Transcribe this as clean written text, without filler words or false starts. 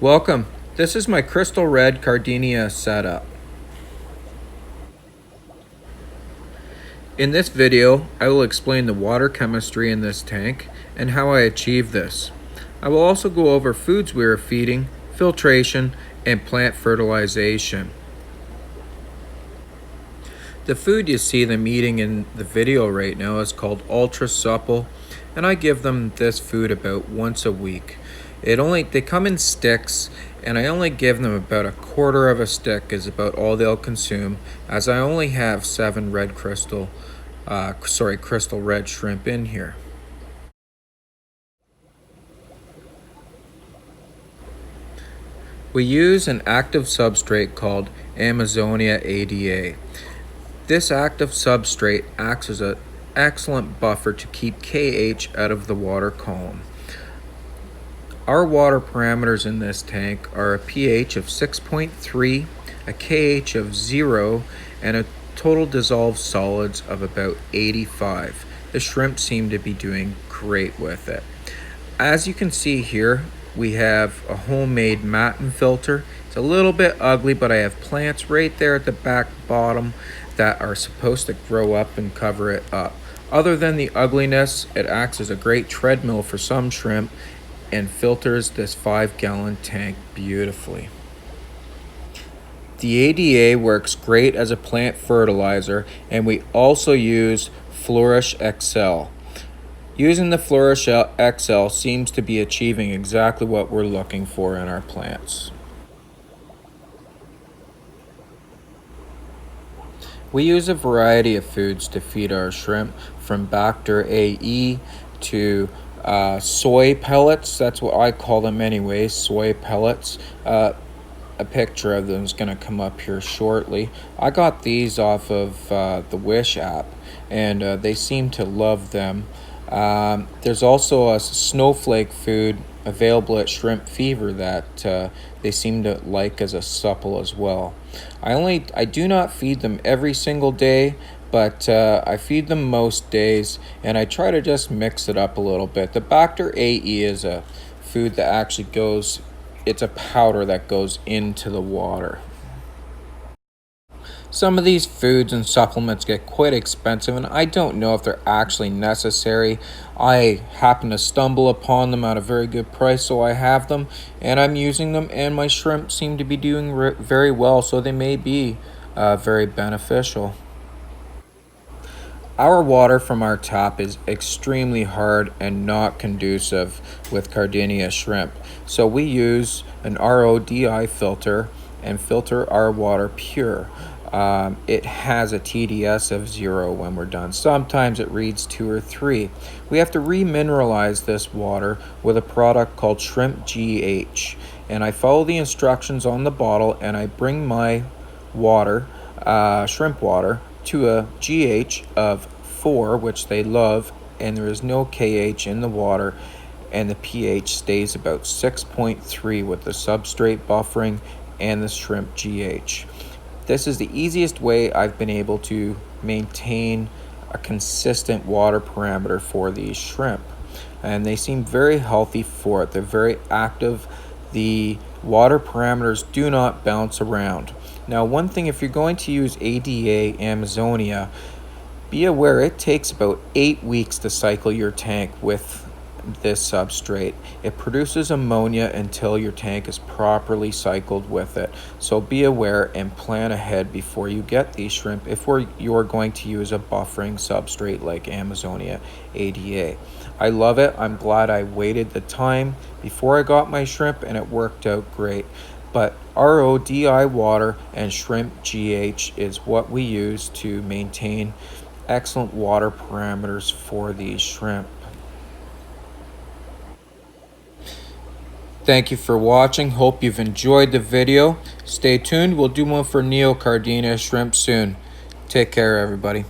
Welcome. This is my Crystal Red Caridina setup. In this video, I will explain the water chemistry in this tank and how I achieve this. I will also go over foods we are feeding, filtration, and plant fertilization. The food you see them eating in the video right now is called Ultra Supple, and I give them this food about once a week. They come in sticks, and I only give them about a quarter of a stick is about all they'll consume, as I only have 7 crystal red shrimp in here. We use an active substrate called Amazonia ADA. This active substrate acts as an excellent buffer to keep KH out of the water column. Our water parameters in this tank are a pH of 6.3, a KH of 0, and a total dissolved solids of about 85. The shrimp seem to be doing great with it. As you can see here, we have a homemade matin filter. It's a little bit ugly, but I have plants right there at the back bottom that are supposed to grow up and cover it up. Other than the ugliness, it acts as a great treadmill for some shrimp and filters this 5-gallon tank beautifully. The ADA works great as a plant fertilizer, and we also use Flourish XL. Using the Flourish XL seems to be achieving exactly what we're looking for in our plants. We use a variety of foods to feed our shrimp, from Bacter AE to soy pellets. That's what I call them anyway, soy pellets. A picture of them is going to come up here shortly. I got these off of the Wish app, and they seem to love them. There's also a snowflake food available at Shrimp Fever that they seem to like as a supple as well. I do not feed them every single day, but I feed them most days, and I try to just mix it up a little bit. The Bacter AE is a food that actually it's a powder that goes into the water. Some of these foods and supplements get quite expensive, and I don't know if they're actually necessary. I happen to stumble upon them at a very good price, so I have them, and I'm using them, and my shrimp seem to be doing very well, so they may be very beneficial. Our water from our tap is extremely hard and not conducive with Caridina shrimp, so we use an RODI filter and filter our water pure. It has a TDS of 0 when we're done. Sometimes it reads 2 or 3. We have to remineralize this water with a product called Shrimp GH, and I follow the instructions on the bottle, and I bring my water, shrimp water, to a GH of 4, which they love, and there is no KH in the water, and the pH stays about 6.3 with the substrate buffering and the shrimp GH. This is the easiest way I've been able to maintain a consistent water parameter for these shrimp, and they seem very healthy for it. They're very active. The water parameters do not bounce around. Now, one thing, if you're going to use ADA Amazonia, be aware it takes about 8 weeks to cycle your tank with this substrate. It produces ammonia until your tank is properly cycled with it. So be aware and plan ahead before you get these shrimp if you're going to use a buffering substrate like Amazonia ADA. I love it. I'm glad I waited the time before I got my shrimp, and it worked out great. But RODI water and Shrimp GH is what we use to maintain excellent water parameters for these shrimp. Thank you for watching. Hope you've enjoyed the video. Stay tuned. We'll do one for Neo Caridina shrimp soon. Take care, everybody.